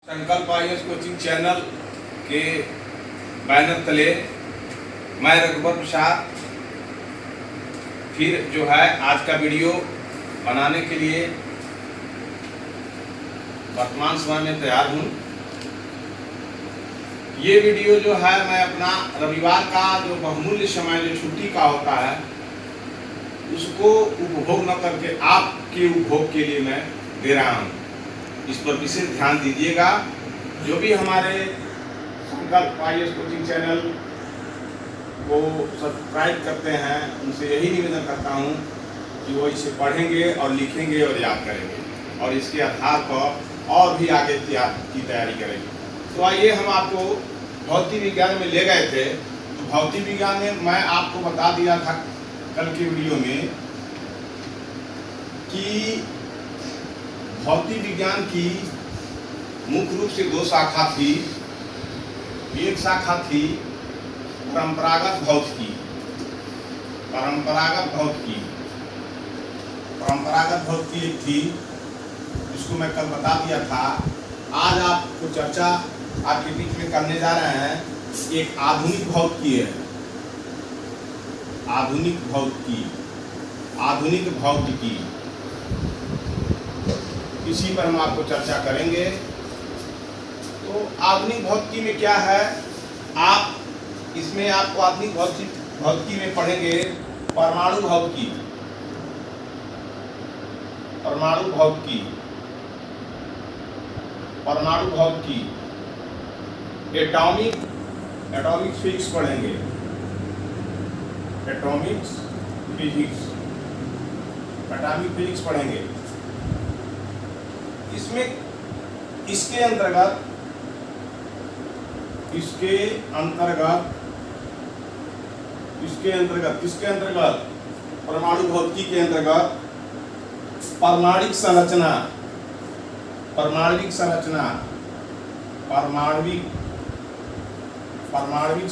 संकल्प IAS coaching channel के banner तले मैं रघुवर प्रसाद फिर जो है आज का वीडियो बनाने के लिए वर्तमान समय में तैयार हूँ। ये वीडियो जो है मैं अपना रविवार का जो बहुमूल्य समय जो छुट्टी का होता है उसको उपभोग न करके आपके उपभोग के लिए मैं दे रहा हूँ। इस पर विशेष ध्यान दीजिएगा। जो भी हमारे संकल्प आईएएस कोचिंग चैनल को सब्सक्राइब करते हैं उनसे यही निवेदन करता हूं कि वो इसे पढ़ेंगे और लिखेंगे और याद करेंगे और इसके आधार पर और भी आगे की तैयारी करेंगे। तो आइए हम आपको भौतिक विज्ञान में ले गए थे। तो भौतिक विज्ञान में मैं आपको बता दिया था कल के वीडियो में कि भौतिक विज्ञान की मुख्य रूप से दो शाखा थी। एक शाखा थी परंपरागत भौतिकी। परंपरागत भौतिकी एक थी जिसको मैं कल बता दिया था। आज आपको चर्चा आपके बीच में करने जा रहे हैं। एक आधुनिक भौतिकी है। आधुनिक भौतिकी इसी पर हम आपको चर्चा करेंगे। तो आधुनिक भौतिकी में क्या है, आप इसमें आपको आधुनिक भौतिकी में पढ़ेंगे परमाणु भौतिकी, एटॉमिक फिजिक्स पढ़ेंगे। एटॉमिक फिजिक्स पढ़ेंगे। इसमें इसके अंतर्गत परमाणु भौतिकी के अंतर्गत परमाणविक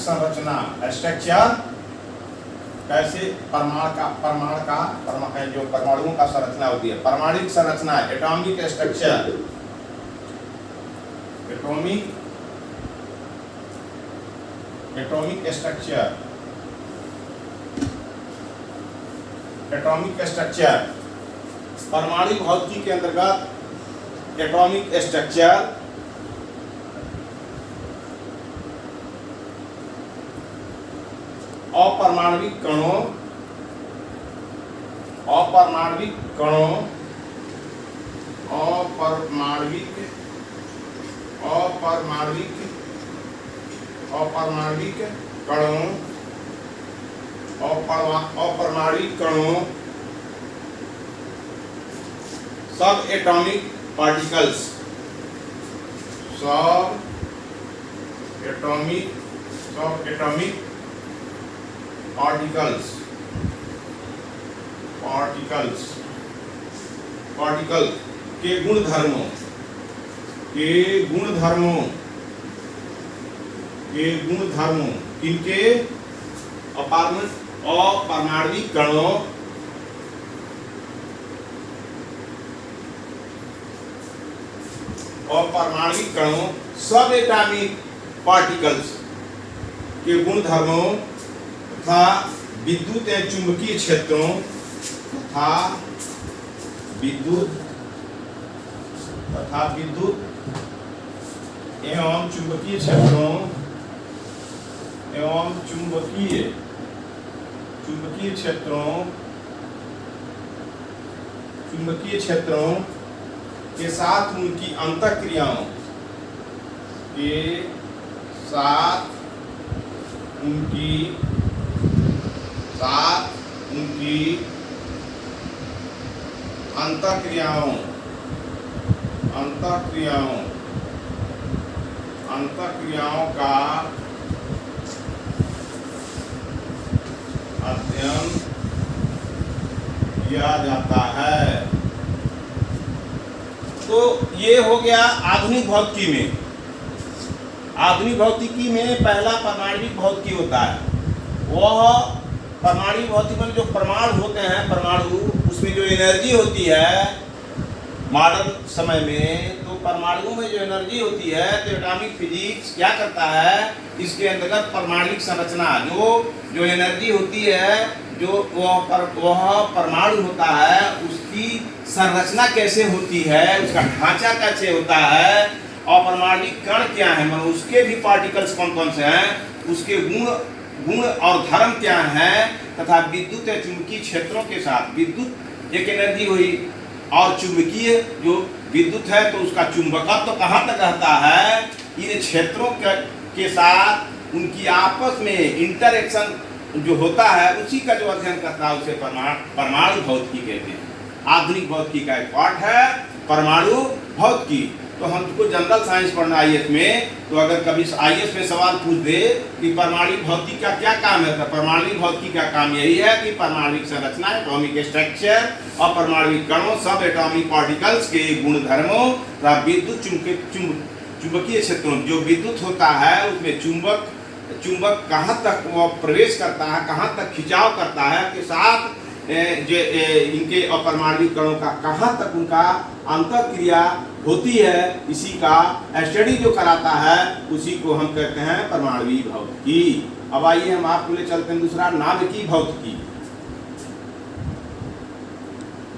संरचना स्ट्रक्चर, कैसे जो परमाणुओं का संरचना होती है, परमाणविक संरचना, एटॉमिक स्ट्रक्चर, परमाणु भौतिकी के अंतर्गत एटॉमिक स्ट्रक्चर, अपारमाणविक कणों, सब एटॉमिक पार्टिकल्स, पार्टिकल के गुणधर्मों, किनके अपारमाणविक कणों, सब एटॉमिक पार्टिकल्स के गुणधर्मों तथा विद्युत एवं चुंबकीय क्षेत्रों चुंबकीय क्षेत्रों के साथ उनकी अंतःक्रियाओं का अध्ययन किया जाता है। तो ये हो गया आधुनिक भौतिकी में। आधुनिक भौतिकी में पहला परमाणविक भौतिकी होता है। वह परमाणु भौतिकी में जो परमाणु होते हैं, उसमें जो एनर्जी होती है मॉडर्न समय में, तो परमाणु में जो एनर्जी होती है, तो एटॉमिक फिजिक्स क्या करता है, इसके अंतर्गत परमाणुविक संरचना, जो एनर्जी होती है, जो वह परमाणु होता है, उसकी संरचना कैसे होती है, उसका ढांचा कैसे होता है, और परमाणुविक कण क्या है, मतलब उसके भी पार्टिकल्स कौन कौन से हैं, उसके गुण और धर्म क्या है, तथा विद्युत या चुंबकीय क्षेत्रों के साथ, विद्युत एक एनर्जी हुई और चुंबकीय जो विद्युत है, तो उसका चुंबकत्व तो कहाँ तक रहता है, इन क्षेत्रों के साथ उनकी आपस में इंटरेक्शन जो होता है, उसी का जो अध्ययन करता है, उसे परमाणु भौतिकी कहते हैं। आधुनिक भौतिकी का एक पार्ट है परमाणु भौतिकी। तो हमको जनरल साइंस पढ़ना आईएएस में, तो अगर कभी आईएएस में सवाल पूछ दे कि परमाणु भौतिकी का क्या काम है, तो परमाणु भौतिकी का काम यही है कि परमाणुविक संरचना, एटॉमिक स्ट्रक्चर और परमाणुविक कणों, सब एटॉमिक पार्टिकल्स के गुण धर्मों तथा विद्युत चुंबकीय क्षेत्रों, जो विद्युत होता है उसमें चुंबक कहाँ तक वो प्रवेश करता है, कहाँ तक खिंचाव करता है, के साथ जो इनके अपरमाणविक कणों का कहाँ तक उनका अंतःक्रिया होती है, इसी का स्टडी जो कराता है, उसी को हम कहते हैं परमाणुविक भौतिकी। अब आइए हम आपको ले चलते हैं दूसरा, नाभिकीय भौतिकी।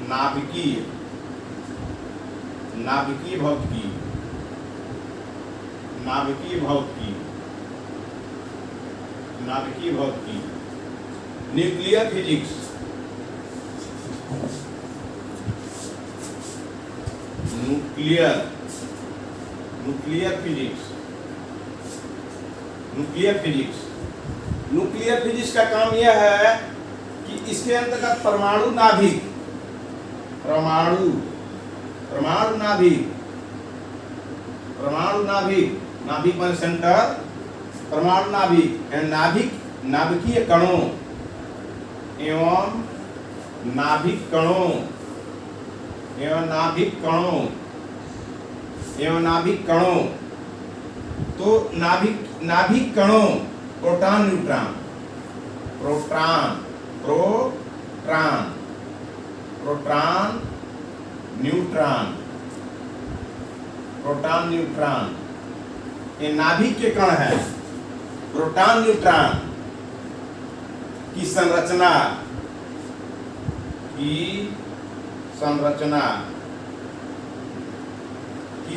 नाभिकीय भौतिकी, नाभिकीय भौतिकी, नाभिकीय भौतिकी, nuclear physics, nuclear physics, nuclear physics का काम यह है कि इसके अंतर्गत परमाणु नाभिक, नाभिक मान सेंटर, परमाणु नाभिक नाभिकीय कणों एवं नाभिक कणों, तो नाभिक कणों, प्रोटॉन न्यूट्रॉन, ये नाभिक के कण है। प्रोटॉन न्यूट्रॉन की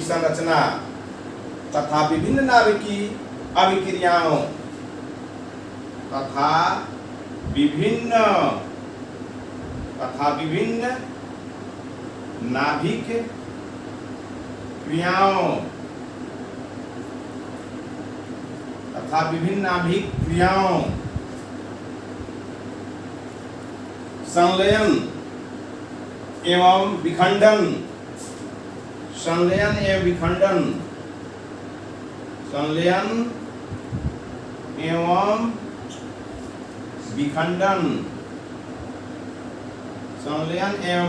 संरचना तथा विभिन्न नाभिकीय अभिक्रियाओं तथा विभिन्न नाभिक क्रियाओं संलयन एवं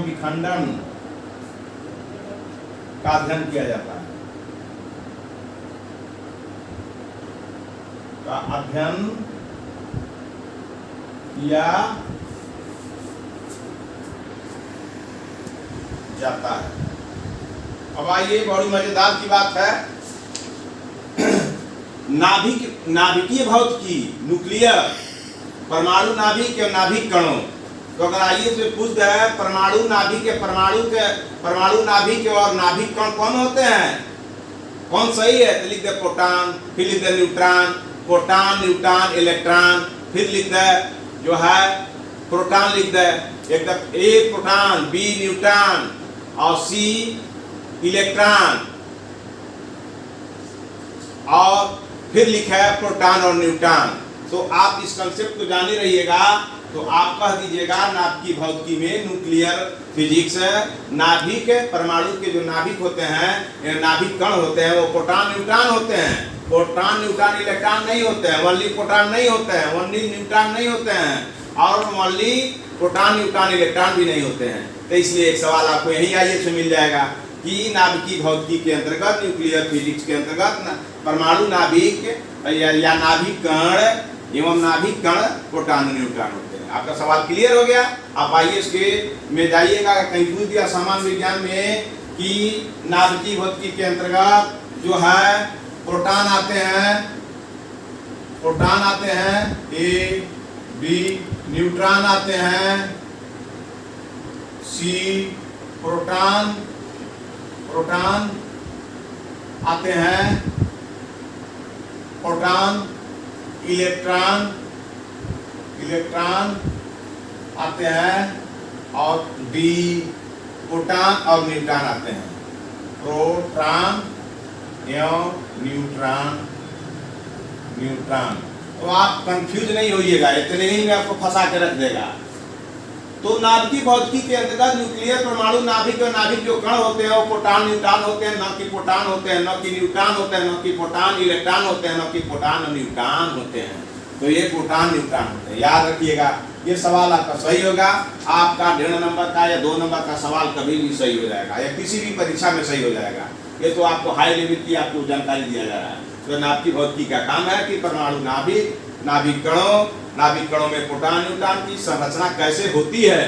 विखंडन, का अध्ययन किया जाता है, किया जाता है। अब आइए, बड़ी मजेदार की बात है, नाभिकीय भौतिकी, न्यूक्लियर, परमाणु नाभिक और नाभिक कणों। तो अगर आइए से पूछ दे परमाणु नाभिक और नाभिक कण कौन होते हैं, कौन सही है, तो लिख दे प्रोटॉन, फिर लिख दे न्यूट्रॉन, प्रोटॉन, न्यूट्रॉन, इलेक्ट्रॉन, फिर लिख दे जो है प्रोटॉन, लिख दे एकदम ए प्रोटॉन, बी न्यूट्रॉन और सी इलेक्ट्रॉन, और फिर लिखा है प्रोटॉन और न्यूट्रॉन। तो आप इस कंसेप्ट को जाने रहिएगा, तो आप कह दीजिएगा नाभिकीय भौतिकी में, न्यूक्लियर फिजिक्स, नाभिक परमाणु के जो नाभिक होते हैं, नाभिक कण होते हैं, वो प्रोटॉन न्यूट्रॉन होते हैं। प्रोटॉन न्यूट्रॉन इलेक्ट्रॉन नहीं होते हैं, ओनली प्रोटॉन नहीं होते हैं, ओनली न्यूट्रॉन नहीं होते हैं, और ओनली प्रोटॉन न्यूट्रॉन इलेक्ट्रॉन भी नहीं होते हैं। तो इसलिए एक सवाल आपको यही आईएएस में मिल जाएगा कि नाभिकीय भौतिकी के अंतर्गत, न्यूक्लियर फिजिक्स के अंतर्गत परमाणु नाभिक या नाभिक कण एवं नाभिक कण प्रोटॉन न्यूट्रॉन होते हैं। आपका सवाल क्लियर हो गया। आप आईएएस के में जाइएगा, कहीं पूछ दिया सामान्य विज्ञान में कि नाभिकीय भौतिकी के अंतर्गत जो है प्रोटॉन आते हैं ए, बी, न्यूट्रॉन आते हैं सी, प्रोटॉन आते हैं, प्रोटॉन, इलेक्ट्रॉन आते हैं, और डी, प्रोटॉन और न्यूट्रॉन आते हैं। प्रोटॉन एवं न्यूट्रॉन। तो आप कंफ्यूज नहीं होइएगा, इतने ही में आपको फंसा के रख देगा। तो नाभिकीय भौतिकी के अंतर्गत न्यूक्लियर परमाणु नाभिक और नाभिक जो कण होते हैं वो प्रोटॉन न्यूट्रॉन होते हैं, न कि प्रोटॉन होते हैं, न कि न्यूट्रॉन होते हैं, न कि प्रोटॉन इलेक्ट्रॉन होते हैं, न कि प्रोटॉन और न्यूट्रॉन होते हैं। तो ये प्रोटॉन न्यूट्रॉन होते हैं, याद रखिएगा। ये सवाल आपका सही होगा, आपका 1.5 नंबर का या 2 नंबर का सवाल कभी भी सही हो जाएगा, या किसी भी परीक्षा में सही हो जाएगा। ये तो आपको हाई लेवल की आपको जानकारी दिया जा रहा है। तो नाभिकीय भौतिकी का काम है कि परमाणु नाभिक कणों में प्रोटॉन न्यूट्रॉन की संरचना कैसे होती है।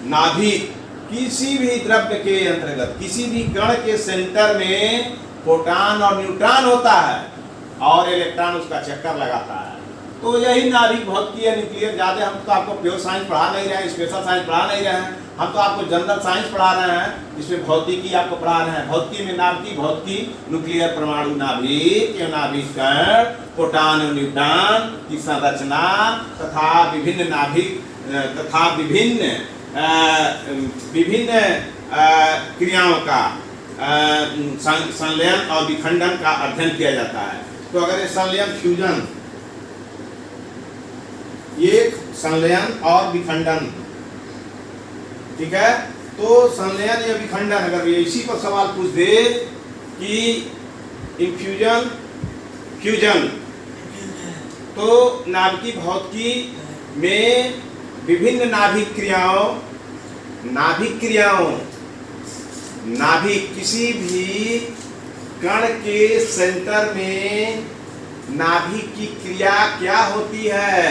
नाभिक किसी भी द्रव्य के अंतर्गत किसी भी कण के सेंटर में प्रोटॉन और न्यूट्रॉन होता है और इलेक्ट्रॉन उसका चक्कर लगाता है। तो यही नाभिक भौतिकी या न्यूक्लियर। ज्यादा हम तो आपको प्योर साइंस पढ़ा नहीं रहे हैं, स्पेशल साइंस पढ़ा नहीं रहे हैं, हम तो आपको जनरल साइंस पढ़ा रहे हैं। इसमें भौतिकी आपको पढ़ा रहे हैं। भौतिकी में नाभिकीय भौतिकी, न्यूक्लियर परमाणु नाभिक या नाभिक कण, प्रोटॉन और न्यूट्रॉन की संरचना तथा विभिन्न क्रियाओं का संलयन और विखंडन का अध्ययन किया जाता है। तो अगर ये संलयन फ्यूजन, ये संलयन और विखंडन, ठीक है। तो संलयन या विखंडन अगर ये इसी पर सवाल पूछ दे कि इंफ्यूजन फ्यूजन, तो नाभिकीय भौतिकी में विभिन्न नाभिक किसी भी कण के सेंटर में नाभिक की क्रिया क्या होती है,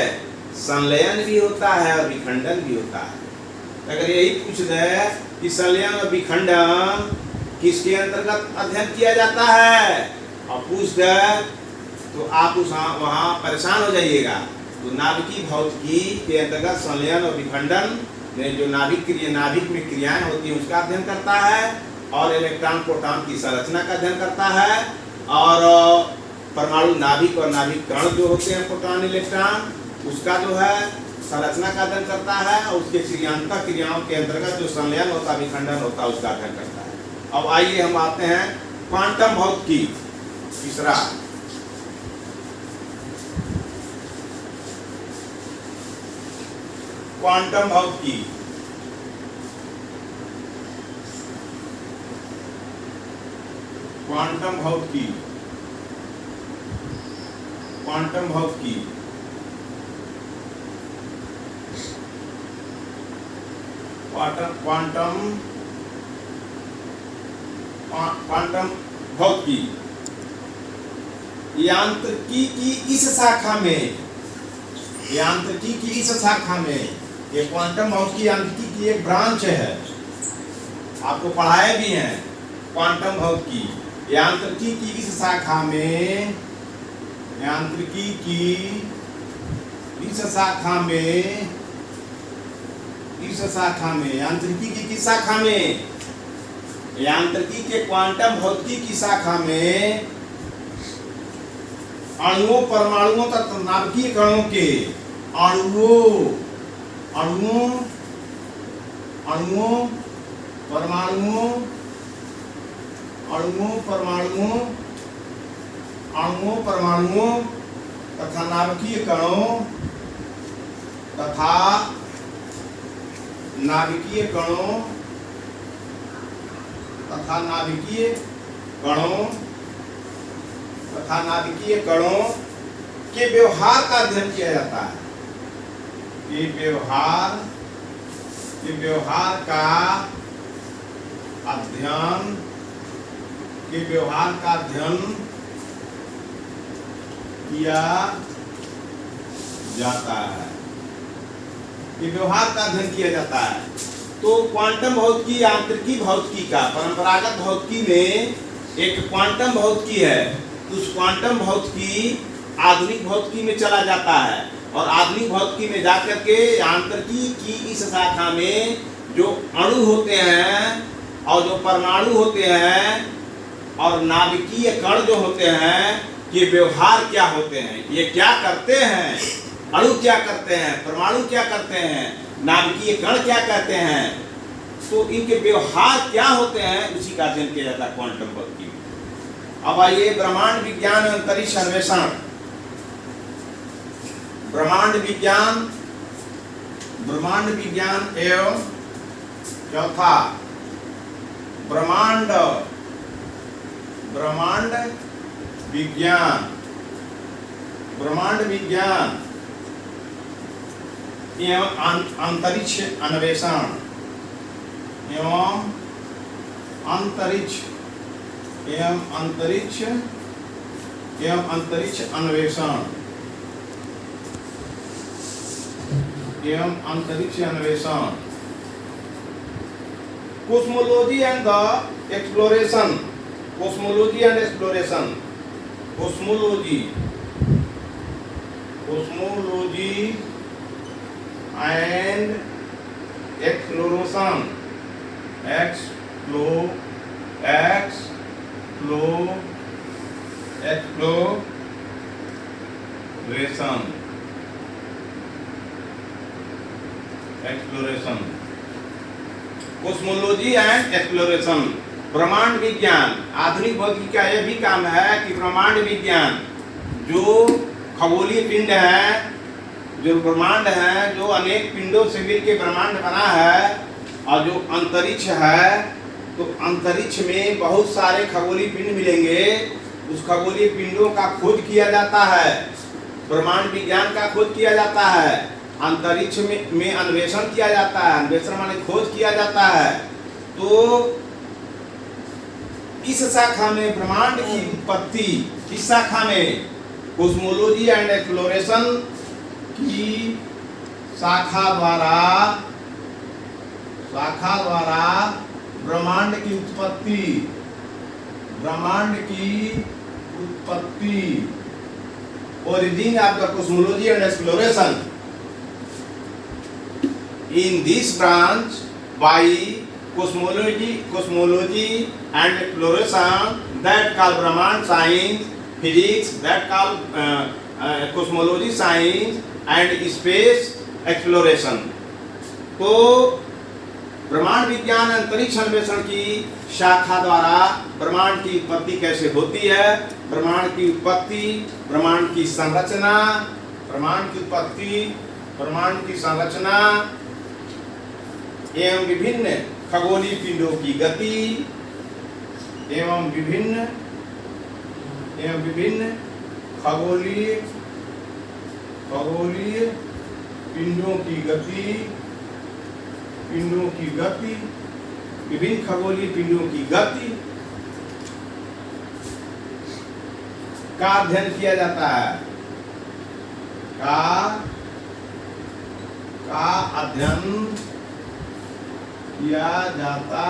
संलयन भी होता है और विखंडन भी होता है। अगर यही पूछ दे कि संलयन और विखंडन किसके अंतर्गत अध्ययन किया जाता है और पूछ दे तो आप वहाँ परेशान हो जाइएगा। तो नाभिकीय भौतिकी के अंतर्गत संलयन और विखंडन में जो नाभिक में क्रियाएं होती हैं उसका अध्ययन करता है, और इलेक्ट्रॉन प्रोटॉन की संरचना का अध्ययन करता है, और परमाणु नाभिक और नाभिक कण जो होते हैं प्रोटॉन इलेक्ट्रॉन उसका जो है संरचना का अध्ययन करता है, और उसके क्रियांतक क्रियाओं के अंतर्गत जो संलयन होता है विखंडन होता है उसका अध्ययन करता है। अब आइए हम आते हैं क्वांटम भौतिकी, तीसरा। क्वांटम भौतिकी, क्वांटम भौतिकी, क्वांटम भौतिकी, क्वांटम भौतिकी यांत्रिकी की इस शाखा में ये क्वांटम भौतिकी यांत्रिकी की एक ब्रांच है, आपको पढ़ाए भी हैं। क्वांटम भौतिकी यांत्रिकी की इस शाखा में, यांत्रिकी की इस शाखा में, यांत्रिकी की किस शाखा में, यांत्रिकी के क्वांटम भौतिकी की शाखा में अणुओं, परमाणुओं तथा नाभिकीय कणों के अणुओं, परमाणुओं तथा नाभिकीय कणों तथा नाभिकीय कणों के व्यवहार का अध्ययन किया जाता है। के व्यवहार का अध्ययन किया जाता है। ये व्यवहार का अध्ययन किया जाता है। तो क्वांटम भौतिकी यांत्रिकी भौतिकी का परंपरागत भौतिकी में एक क्वांटम भौतिकी है, उस क्वांटम भौतिकी आधुनिक भौतिकी में चला जाता है और आधुनिक भौतिकी में जाकर के यांत्रिकी की इस शाखा में जो अणु होते हैं और जो परमाणु होते हैं और नाभिकीय कण जो होते हैं, ये व्यवहार क्या होते हैं, ये क्या करते हैं, अणु क्या करते हैं, परमाणु क्या करते हैं, नाभिकीय कण क्या कहते हैं, तो इनके व्यवहार क्या होते हैं, उसी का अध्ययन किया जाता है क्वांटम भौतिकी में। अब आइए ब्रह्मांड विज्ञान और अंतरिक्ष अन्वेषण। ब्रह्मांड विज्ञान एवं चौथा ब्रह्मांड विज्ञान एवं अंतरिक्ष अन्वेषण अंतरिक्ष अन्वेषण cosmology and the exploration cosmology and exploration cosmology and exploration exploration cosmology and exploration. ब्रह्मांड विज्ञान आधुनिक भौतिकी का यह भी काम है कि ब्रह्मांड विज्ञान जो खगोलीय पिंड है, जो ब्रह्मांड है, जो अनेक पिंडों से मिलकर ब्रह्मांड बना है, और जो अंतरिक्ष है, तो अंतरिक्ष में बहुत सारे खगोलीय पिंड मिलेंगे, उस खगोलीय पिंडों का खोज किया जाता है, ब्रह्मांड विज्ञान का खोज किया जाता है, अंतरिक्ष में अन्वेषण किया जाता है, अन्वेषण माने खोज किया जाता है। तो इस शाखा में ब्रह्मांड की उत्पत्ति, इस शाखा में कॉस्मोलॉजी एंड एक्सप्लोरेशन की शाखा द्वारा ब्रह्मांड की उत्पत्ति origin of the cosmology and exploration in this branch by cosmology and exploration that call Brahman science, physics that call cosmology science and space exploration। तो ब्रह्मांड विज्ञान अंतरिक्ष अन्वेषण की शाखा द्वारा ब्रह्मांड की उत्पत्ति कैसे होती है, ब्रह्मांड की उत्पत्ति, ब्रह्मांड की संरचना, ब्रह्मांड की संरचना एवं विभिन्न खगोलीय पिंडों की गति एवं विभिन्न खगोलीय पिंडों की गति विभिन्न खगोलीय पिंडों की गति का अध्ययन किया जाता है, का अध्ययन किया जाता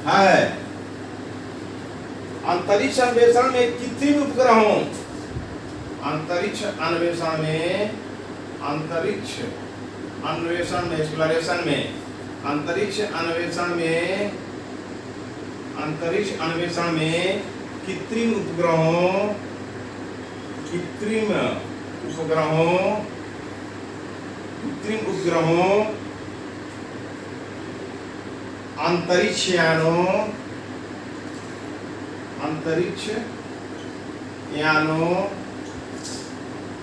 है। अंतरिक्ष अन्वेषण में कृत्रिम उपग्रहों, अंतरिक्ष अन्वेषण में कृत्रिम उपग्रहों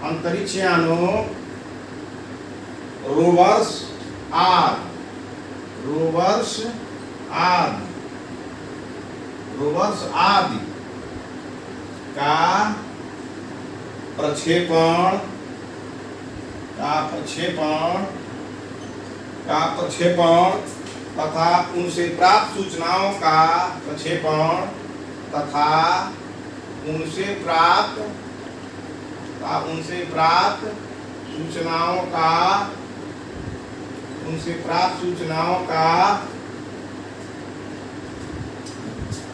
अंतरिक्षयानों रोवर्स आदि का प्रक्षेपण तथा उनसे प्राप्त सूचनाओं का प्रक्षेपण तथा उनसे प्राप्त सूचनाओं का उनसे प्राप्त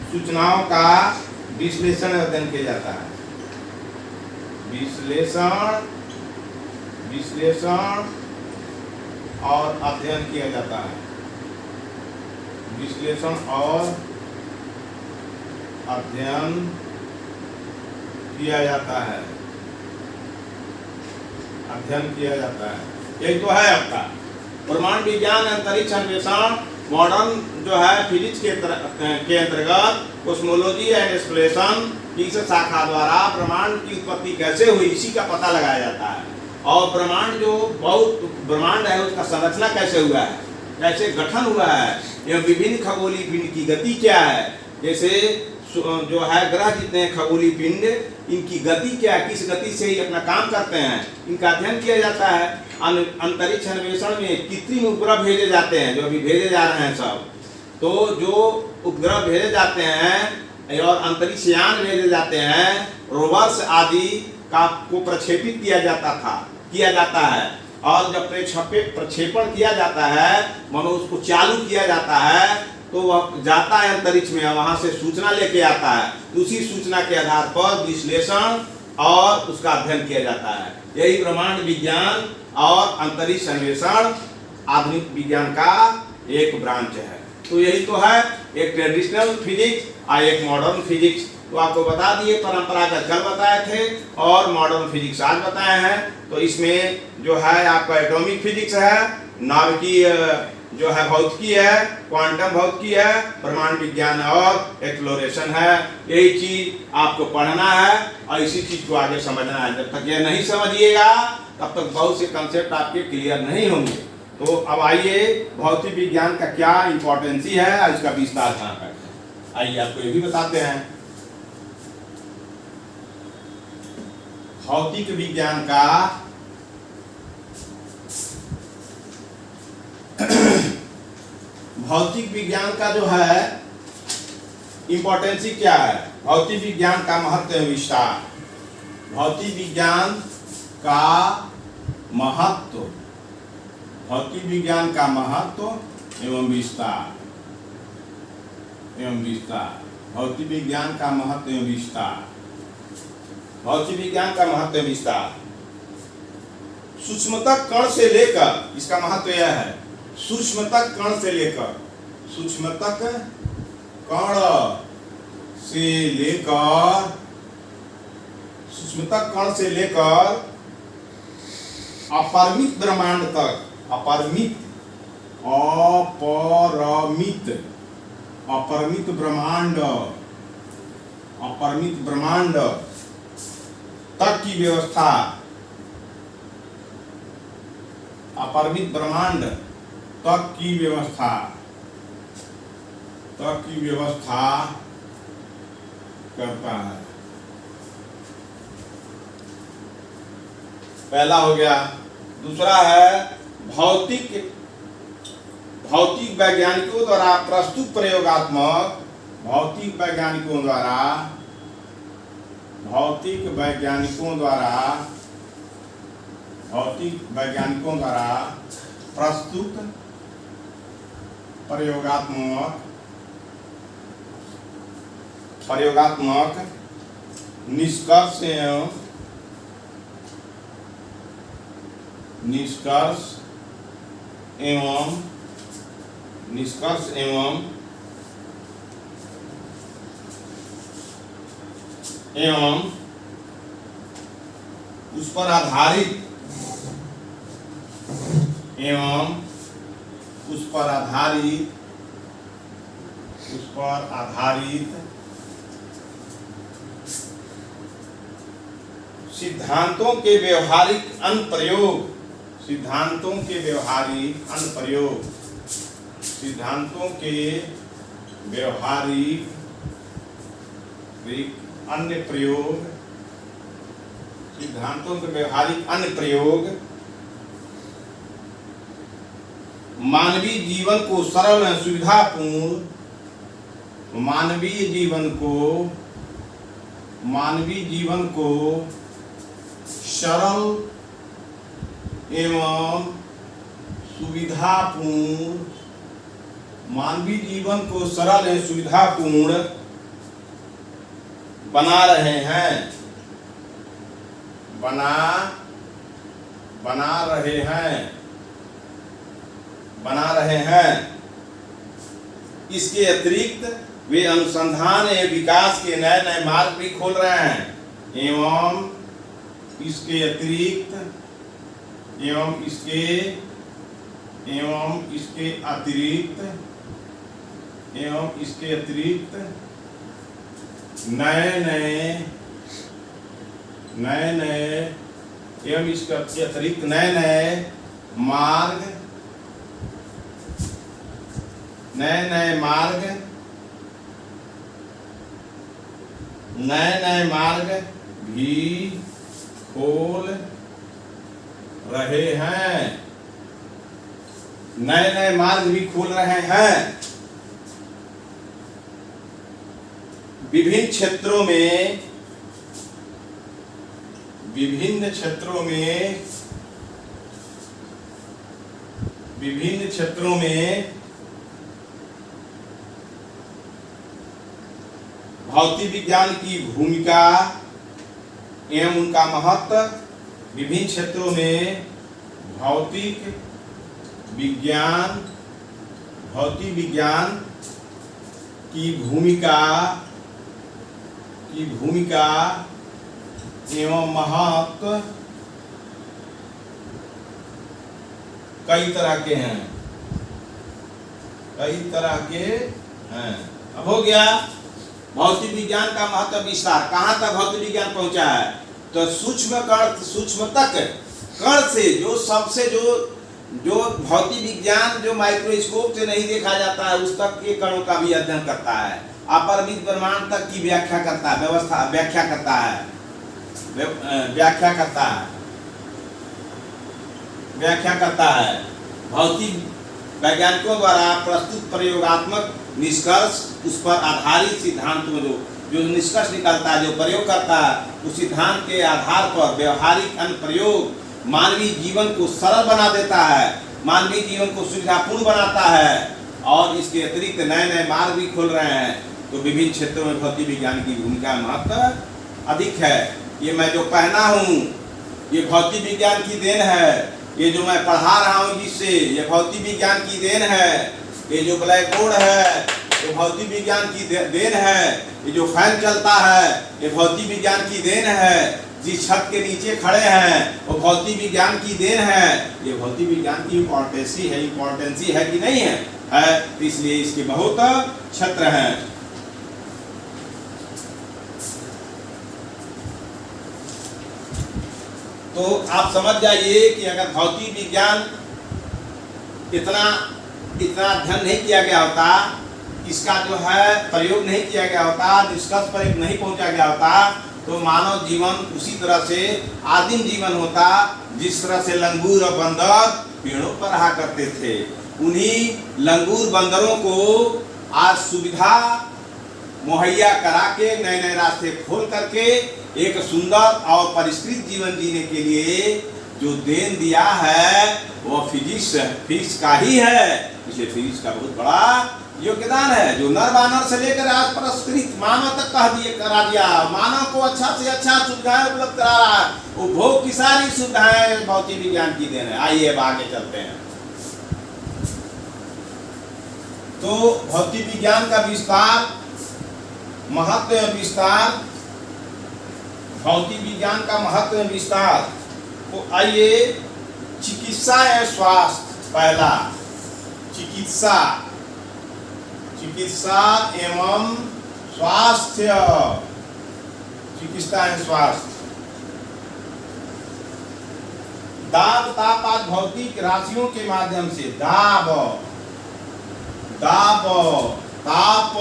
सूचनाओं का विश्लेषण अध्ययन किया जाता है। विश्लेषण और अध्ययन किया जाता है। विश्लेषण और अध्ययन किया जाता है। अध्ययन किया जाता है। यही तो है आपका ब्रह्मांड विज्ञान अंतरिक्ष अन्वेषण मॉडर्न जो है फिजिक्स के अंतर्गत कॉस्मोलॉजी एंड एक्सप्लोरेशन की इस शाखा द्वारा ब्रह्मांड की उत्पत्ति कैसे हुई इसी का पता लगाया जाता है। और ब्रह्मांड है उसका संरचना कैसे हुआ है, कैसे गठन हुआ है, यह विभिन्न खगोलीय पिंड की गति क्या है, जैसे जो है ग्रह जितने खगोलीय पिंड इनकी गति क्या है, किस गति से ही अपना काम करते हैं, इनका अध्ययन किया जाता है। अंतरिक्ष अन्वेषण में कृत्रिम उपग्रह भेजे जाते हैं, जो अभी भेजे जा रहे हैं सब, तो जो उपग्रह भेजे जाते हैं और अंतरिक्ष यान भेजे जाते हैं, रोवर्स आदि को प्रक्षेपित किया जाता है। और जब प्रक्षेपण किया जाता है मानो उसको चालू किया जाता है तो वह जाता है अंतरिक्ष में, वहां से सूचना लेके आता है। उसी सूचना के आधार पर विश्लेषण और उसका अध्ययन किया जाता है। यही ब्रह्मांड विज्ञान और अंतरिक्ष अन्वेषण आधुनिक विज्ञान का एक ब्रांच है। तो यही तो है, एक ट्रेडिशनल फिजिक्स और एक मॉडर्न फिजिक्स। तो आपको बता दिए, परंपरागत कल बताए थे और मॉडर्न फिजिक्स आज बताए हैं। तो इसमें जो है आपका एटॉमिक फिजिक्स है, नाभिकीय जो है भौतिकी है, क्वांटम भौतिकी है, ब्रह्मांड विज्ञान और एक्सप्लोरेशन है। यही चीज आपको पढ़ना है और इसी चीज को आगे समझना है। जब तक ये नहीं समझिएगा तब तक बहुत से कंसेप्ट आपके क्लियर नहीं होंगे। तो अब आइए भौतिक विज्ञान का क्या इंपॉर्टेंसी है और इसका विस्तार कहाँ करते हैं, आइए आपको ये भी बताते हैं। भौतिक विज्ञान का भौतिक विज्ञान का जो है इंपॉर्टेंसी क्या है, भौतिक विज्ञान का महत्व एवं विस्तार। भौतिक विज्ञान का महत्व, भौतिक विज्ञान का महत्व एवं विस्तार, भौतिक विज्ञान का महत्व एवं विस्तार। भौतिक विज्ञान का महत्व एवं विस्तार सूक्ष्मतम कण से लेकर, इसका महत्व यह है, सूक्ष्मतम कण से लेकर, सूक्ष्मतम कण से लेकर, सूक्ष्मतम कण से लेकर अपरिमित ब्रह्मांड तक, अपरिमित ब्रह्मांड तक की व्यवस्था, अपरिमित ब्रह्मांड तक की व्यवस्था करता है। पहला हो गया। दूसरा है भौतिक वैज्ञानिकों द्वारा प्रस्तुत प्रयोगात्मक, भौतिक वैज्ञानिकों द्वारा प्रस्तुत प्रयोगात्मक निष्कर्ष एवं उस पर आधारित सिद्धांतों के व्यवहारिक अनुप्रयोग, मानवीय जीवन को सरल एवं सुविधापूर्ण, मानवीय जीवन को सरल एवं सुविधापूर्ण, मानवीय जीवन को सरल एवं सुविधापूर्ण बना रहे हैं, बना रहे हैं। इसके अतिरिक्त वे अनुसंधान एवं विकास के नए नए मार्ग भी खोल रहे हैं एवं इसके अतिरिक्त नए नए मार्ग भी खोल रहे हैं, नए नए मार्ग भी खोल रहे हैं। विभिन्न क्षेत्रों में भौतिक विज्ञान की भूमिका एवं उनका महत्व, विभिन्न क्षेत्रों में भौतिक विज्ञान की भूमिका एवं महत्व कई तरह के हैं। अब हो गया भौतिक विज्ञान का महत्व विस्तार। कहाँ तक भौतिक विज्ञान पहुंचा है? तो सूक्ष्म तक कण से जो सबसे जो भौतिक विज्ञान जो माइक्रोस्कोप से नहीं देखा जाता है उस तक के कणों का भी अध्ययन करता है, अपरिमित ब्रह्मांड तक की व्याख्या करता है। भौतिक वैज्ञानिकों द्वारा प्रस्तुत प्रयोगात्मक निष्कर्ष, उस पर आधारित सिद्धांत में जो निष्कर्ष निकलता है, जो प्रयोग करता है, उस सिद्धांत के आधार पर व्यवहारिक अनुप्रयोग मानवीय जीवन को सरल बना देता है, मानवीय जीवन को सुविधापूर्ण बनाता है और इसके अतिरिक्त नए नए मार्ग भी खोल रहे हैं। तो विभिन्न क्षेत्रों में भौतिक विज्ञान की भूमिका महत्व अधिक है। ये मैं जो पहना हूँ ये भौतिक विज्ञान की देन है, ये जो मैं पढ़ा रहा हूँ जिससे ये भौतिक विज्ञान की देन है, ये जो ब्लैक बोर्ड है ये भौतिक विज्ञान की देन है, ये जो फैन चलता है ये भौतिक विज्ञान की देन है, जिस छत के नीचे खड़े हैं वो भौतिक विज्ञान की देन है। ये भौतिक विज्ञान की इम्पोर्टेंसी है कि नहीं है? तो इसलिए इसके बहुत क्षेत्र हैं। तो आप समझ जाइए कि अगर भौतिक विज्ञान इतना अध्ययन नहीं किया गया होता, इसका जो है प्रयोग नहीं किया गया होता, निष्कर्ष पर नहीं पहुंचा गया होता, तो मानव जीवन उसी तरह से आदिम जीवन होता जिस तरह से लंगूर और बंदर पेड़ों पर रहा करते थे। उन्हीं लंगूर बंदरों को आज सुविधा मुहैया करा के, नए नए रास्ते खोल करके एक सुंदर और परिष्कृत जीवन जीने के लिए जो देन दिया है वो फिजिक्स का ही है। इसे फिजिक्स का बहुत बड़ा योगदान है, जो नर बानर से लेकर आज परिष्कृत मानव तक करा दिया। मानव को अच्छा से अच्छा सुविधाएं उपलब्ध करा रहा है। उपभोग की सारी सुविधाएं भौतिक विज्ञान की देन है। आइए अब आगे चलते हैं। तो भौतिक विज्ञान का विस्तार, महत्व एवं विस्तार, भौतिक विज्ञान का महत्व एवं विस्तार। तो आइए चिकित्सा एवं स्वास्थ्य। पहला चिकित्सा एवं स्वास्थ्य। चिकित्सा एवं स्वास्थ्य। दाब ताप आज भौतिक राशियों के माध्यम से दाब ताप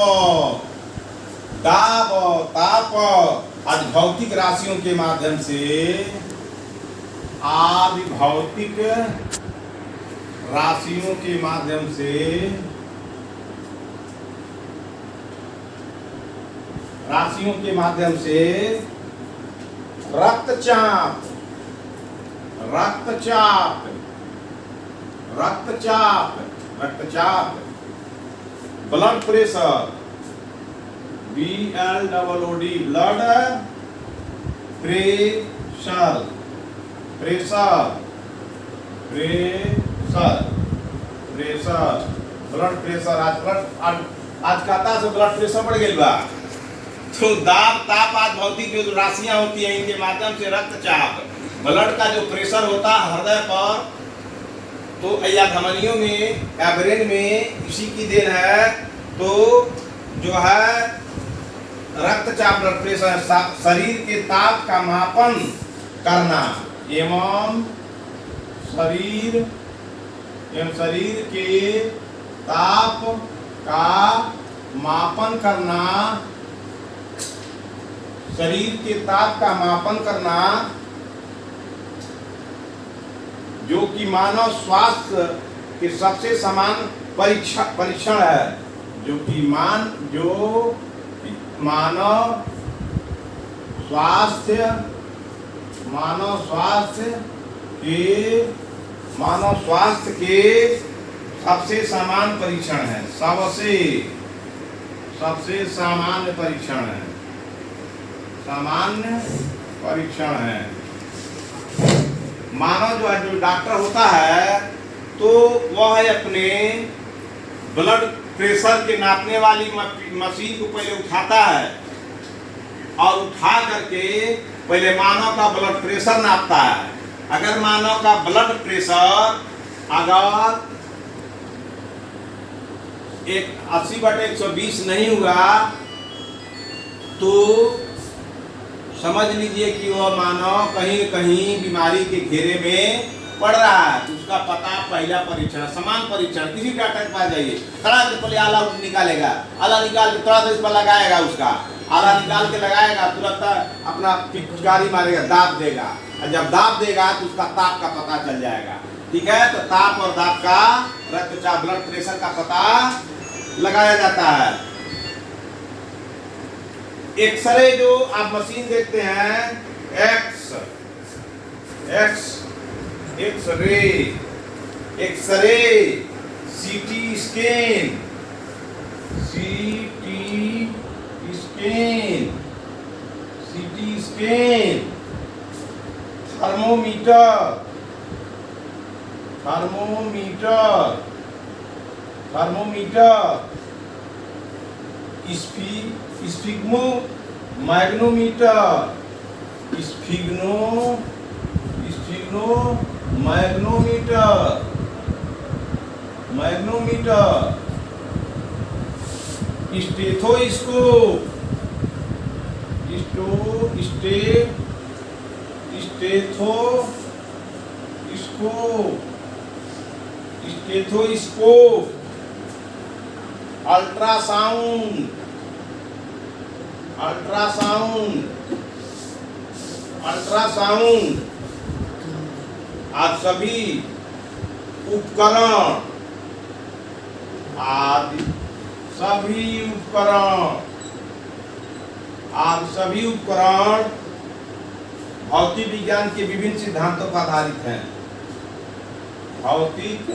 आज भौतिक राशियों के माध्यम से, आज भौतिक राशियों के माध्यम से रक्तचाप रक्तचाप, रक्तचाप, blood pressure, BLOOD, blood pressure, pressure, pressure, pressure, blood pressure. आज कहता से ब्लड प्रेशर बढ़ गई बा। तो दाब ताप आज भौतिक जो राशियां होती हैं इनके माध्यम से रक्तचाप, ब्लड का जो प्रेशर होता है हृदय पर, तो या धमनियों में या ब्रेन में, इसी की देन है। तो जो है रक्तचाप, ब्लड प्रेशर, शरीर के ताप का मापन करना एवं शरीर के ताप का मापन करना, शरीर के ताप का मापन करना, जो कि मानव स्वास्थ्य के सबसे समान परीक्षण है, जो कि मानव स्वास्थ्य के सबसे समान परीक्षण है, सबसे सामान्य परीक्षण है, सामान्य परीक्षण है। मानव जो डॉक्टर होता है तो वह अपने ब्लड प्रेशर के नापने वाली मशीन को पहले उठाता है और उठा करके पहले मानव का ब्लड प्रेशर नापता है। अगर मानव का ब्लड प्रेशर अगर 80/120 नहीं हुआ तो समझ लीजिए कि वह मानव कहीं कहीं बीमारी के घेरे में पड़ रहा है। उसका पता पहला परीक्षण, समान परीक्षण। किसी डॉक्टर के पास जाइए, थोड़ा देर पहले आला निकालेगा, आला निकाल के थोड़ा देर इस पर लगाएगा, उसका आला निकाल के लगाएगा, तुरंत अपना पिचकारी मारेगा, दाब देगा, और जब दाब देगा तो उसका ताप का पता चल जाएगा। ठीक है, तो ताप और दाब का, रक्तचाप, ब्लड प्रेशर का पता लगाया जाता है। एक्सरे जो आप मशीन देखते हैं, x-ray, CT scan, thermometer, magnetometer, stethoscope, ultrasound, आज सभी उपकरण भौतिक विज्ञान के विभिन्न सिद्धांतों पर आधारित हैं। भौतिक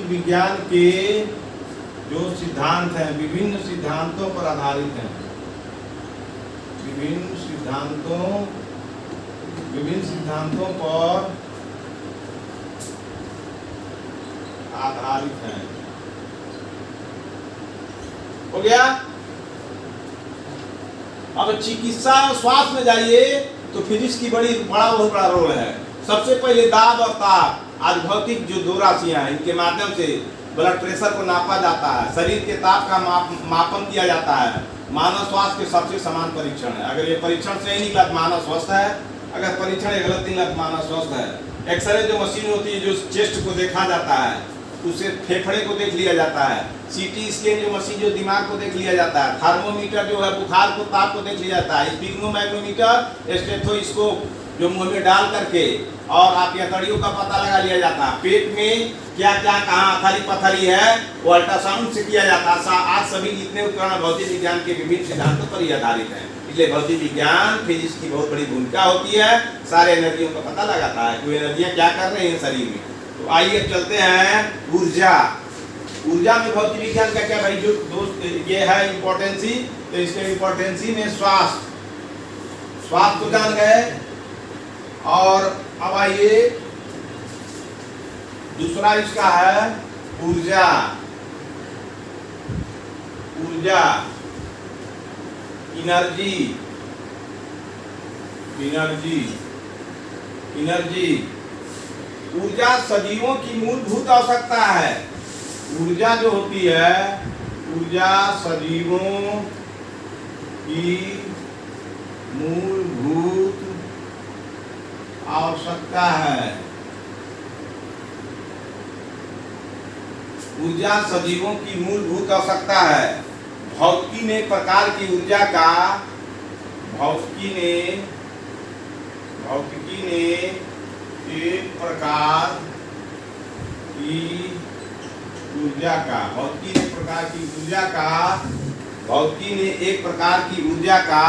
विज्ञान के जो सिद्धांत हैं विभिन्न सिद्धांतों पर आधारित हैं, विभिन्न सिद्धांतों पर आधारित हैं। हो गया। अब चिकित्सा और स्वास्थ्य में जाइए तो फिजिक्स की बहुत बड़ा रोल है। सबसे पहले दाब और ताप, आज भौतिक जो दो राशियां हैं इनके माध्यम से ब्लड प्रेशर को नापा जाता है, शरीर के ताप का मापन किया जाता है। मानव स्वास्थ्य के सबसे समान परीक्षण है। अगर ये परीक्षण सही निकला तो मानव स्वस्थ है, अगर परीक्षण गलत निकला तो मानव स्वस्थ है। एक्सरे जो मशीन होती है जो चेस्ट को देखा जाता है, उसे फेफड़े को देख लिया जाता है। सीटी स्कैन जो मशीन जो दिमाग को देख लिया जाता है। थर्मोमीटर जो है बुखार को, ताप को देख लिया जाता है। स्पिग्मोमैग्नोमीटर, स्टेथोस्कोप जो मुंह में डाल करके और आप हथेलियों का पता लगा लिया जाता है। पेट में क्या क्या कहाँ हथेली पथरी है वो अल्ट्रासाउंड से किया जाता है। आज सभी जितने उपकरण भौतिक विज्ञान के विभिन्न सिद्धांतों पर ही आधारित हैं। इसलिए भौतिक विज्ञान फिजिक्स की बहुत बड़ी भूमिका होती है, सारे एनर्जियों का पता लगाता है कि एनर्जियां क्या कर रही हैं शरीर में। तो आइए चलते हैं ऊर्जा। ऊर्जा में भौतिक विज्ञान का क्या भाई जो दोस्त ये है इम्पोर्टेंसी, तो इसके इम्पोर्टेंसी में स्वास्थ्य को जान गए। और अब आइए दूसरा इसका है ऊर्जा। ऊर्जा एनर्जी, एनर्जी, एनर्जी। ऊर्जा सजीवों की मूलभूत आवश्यकता है। ऊर्जा जो होती है, ऊर्जा सजीवों की मूलभूत आवश्यकता है। ऊर्जा सजीवों की मूलभूत आवश्यकता है। भौतिकी ने प्रकार की ऊर्जा का भौतिकी ने एक प्रकार की ऊर्जा का भौतिकी ने प्रकार की ऊर्जा का भौतिकी ने एक प्रकार की ऊर्जा का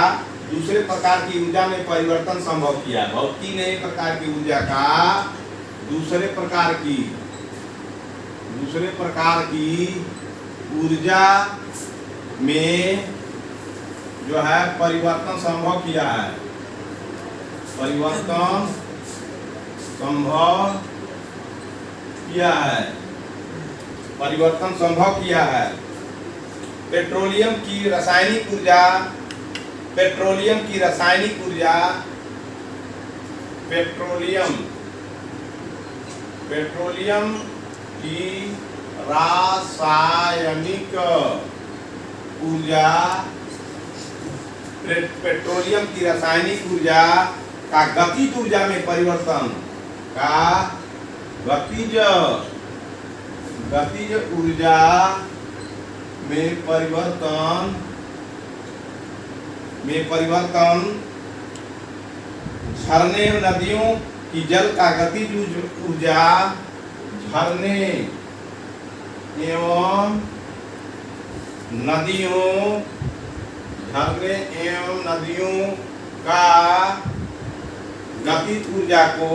दूसरे प्रकार की ऊर्जा में परिवर्तन संभव किया। भौतिकी ने एक प्रकार की ऊर्जा का दूसरे प्रकार की ऊर्जा में जो है परिवर्तन संभव किया है। परिवर्तन संभव किया है। परिवर्तन संभव किया है। पेट्रोलियम की रासायनिक ऊर्जा, पेट्रोलियम की रासायनिक ऊर्जा, पेट्रोलियम की रासायनिक ऊर्जा, पेट्रोलियम की रासायनिक ऊर्जा का गतिज ऊर्जा में परिवर्तन, का गतिज ऊर्जा में परिवर्तन, झरने नदियों की जल का गतिज ऊर्जा, झरने एवं नदियों का गतिज ऊर्जा को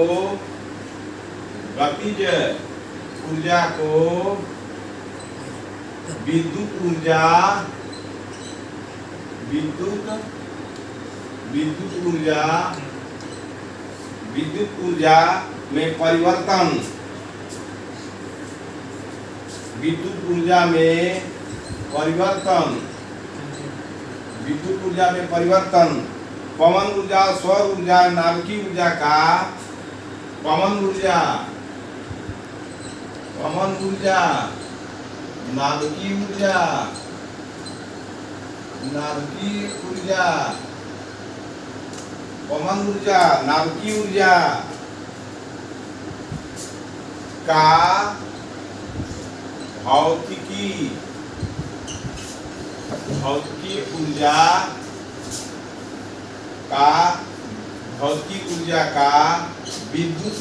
विद्युत ऊर्जा में परिवर्तन, विद्युत ऊर्जा में परिवर्तन, पवन ऊर्जा, सौर ऊर्जा, नाभिकीय ऊर्जा का पवन ऊर्जा, नाभिकीय ऊर्जा, पवन ऊर्जा, नाभिकीय ऊर्जा का भौतिकी ऊर्जा का विद्युत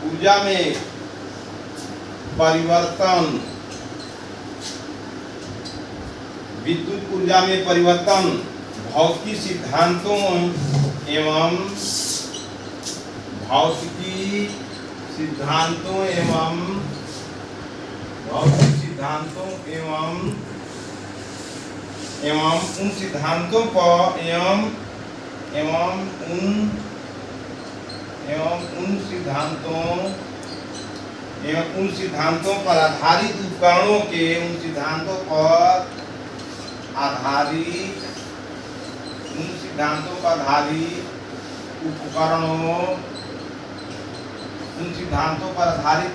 ऊर्जा में परिवर्तन, विद्युत ऊर्जा में परिवर्तन भौतिकी सिद्धांतों एवं उन सिद्धांतों पर उन सिद्धांतों पर आधारित उपकरणों के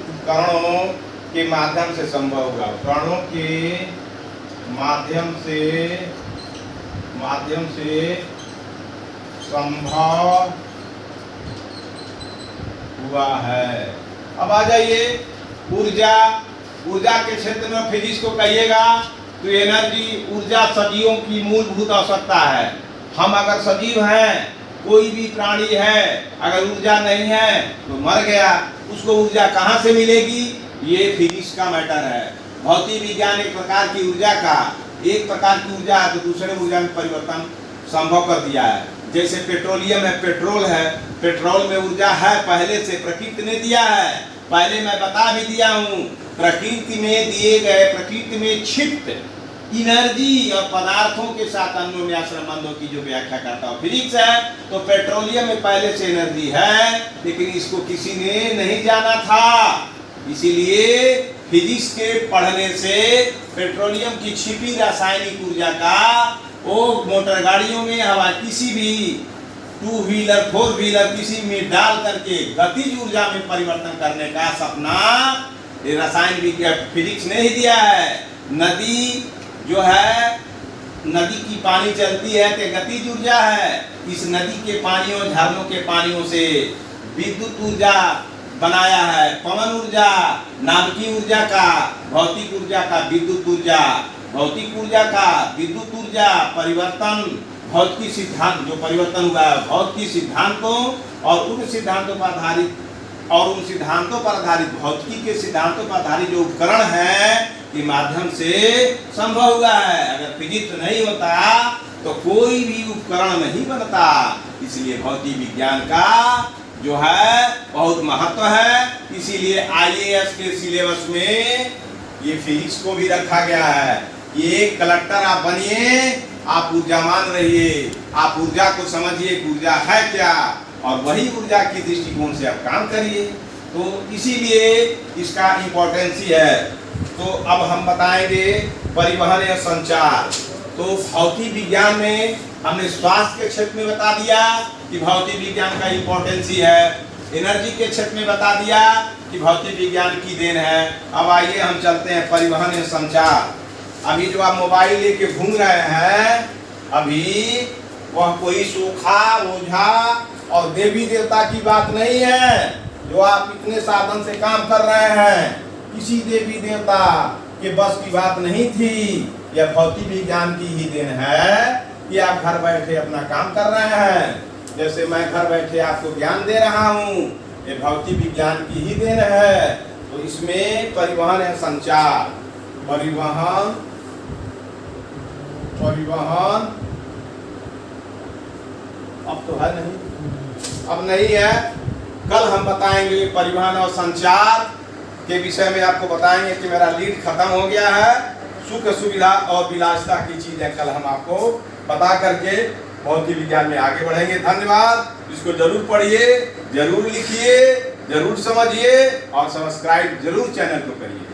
उपकरणों के माध्यम से संभव हुआ। उपकरणों के माध्यम से संभव हुआ है। अब आ जाइए ऊर्जा के क्षेत्र में फिजिक्स को कहिएगा तो एनर्जी, ऊर्जा सजीवों की मूलभूत आवश्यकता है। हम अगर सजीव हैं, कोई भी प्राणी है, अगर ऊर्जा नहीं है तो मर गया। उसको ऊर्जा कहाँ से मिलेगी, ये फिजिक्स का मैटर है। भौतिक विज्ञान एक प्रकार की ऊर्जा का, एक प्रकार की ऊर्जा है तो दूसरे ऊर्जा में परिवर्तन संभव कर दिया है। जैसे पेट्रोलियम है, पेट्रोल है, पेट्रोल में ऊर्जा है पहले से, प्रकृति ने दिया है। पहले मैं बता भी दिया हूँ, प्रकृति में दिए गए, प्रकृति में क्षिप्त एनर्जी और पदार्थों के साथ अन्योन्याश्रय संबंधों की जो व्याख्या करता हूँ फिजिक्स है, तो पेट्रोलियम में पहले से एनर्जी है, लेकिन इसको किसी ने नहीं जाना था। इसीलिए फिजिक्स के पढ़ने से पेट्रोलियम की छिपी रासायनिक ऊर्जा का वो मोटर गाड़ियों में, हवा किसी भी 2 व्हीलर 4 व्हीलर किसी में डाल करके गतिज ऊर्जा में परिवर्तन करने का सपना ये रसायन विज्ञान फिजिक्स ने ही दिया है। नदी जो है, नदी की पानी चलती है तो गतिज ऊर्जा है। इस नदी के पानियों, झरनों के पानियों से विद्युत ऊर्जा बनाया है, पवन ऊर्जा, नाभिकीय ऊर्जा का, भौतिक ऊर्जा का, विद्युत ऊर्जा, भौतिक ऊर्जा का, विद्युत ऊर्जा, परिवर्तन, भौतिक सिद्धांत जो परिवर्तन हुआ है, भौतिक सिद्धांतों और उन सिद्धांतों पर आधारित, और उन सिद्धांतों पर आधारित भौतिकी के सिद्धांतों पर आधारित जो उपकरण है के माध्यम से संभव हुआ है। अगर फिजिक्स नहीं होता तो कोई भी उपकरण नहीं बनता। इसलिए भौतिक विज्ञान का जो है बहुत महत्व है। इसीलिए IAS के सिलेबस में ये फिजिक्स को भी रखा गया है। ये कलेक्टर आप बनिए, आप ऊर्जामान रहिए, आप ऊर्जा को समझिए, ऊर्जा है क्या, और वही ऊर्जा की दृष्टिकोण से आप काम करिए। तो इसीलिए इसका इम्पोर्टेंस ही है। तो अब हम बताएंगे परिवहन या संचार। तो भौतिक विज्ञान में हमने स्वास्थ्य के क्षेत्र में बता दिया कि भौतिक विज्ञान का इम्पोर्टेंस ही है। एनर्जी के क्षेत्र में बता दिया कि भौतिक विज्ञान की देन है। अब आइए हम चलते हैं परिवहन या संचार। अभी जो आप मोबाइल लेके घूम रहे हैं, अभी वह कोई सूखा ओझा और देवी देवता की बात नहीं है। जो आप इतने साधन से काम कर रहे हैं, किसी देवी देवता के बस की बात नहीं थी। यह भौतिक विज्ञान की ही देन है कि आप घर बैठे अपना काम कर रहे हैं। जैसे मैं घर बैठे आपको ज्ञान दे रहा हूँ, ये भौतिक विज्ञान की ही देन है। तो इसमें परिवहन है संचार, परिवहन अब तो है नहीं, अब नहीं है। कल हम बताएंगे परिवहन और संचार के विषय में, आपको बताएंगे कि मेरा लीड खत्म हो गया है। सुख सुविधा और विलासिता की चीजें कल हम आपको बता करके भौतिक विज्ञान में आगे बढ़ेंगे। धन्यवाद। इसको जरूर पढ़िए, जरूर लिखिए, जरूर समझिए और सब्सक्राइब जरूर चैनल को करिए।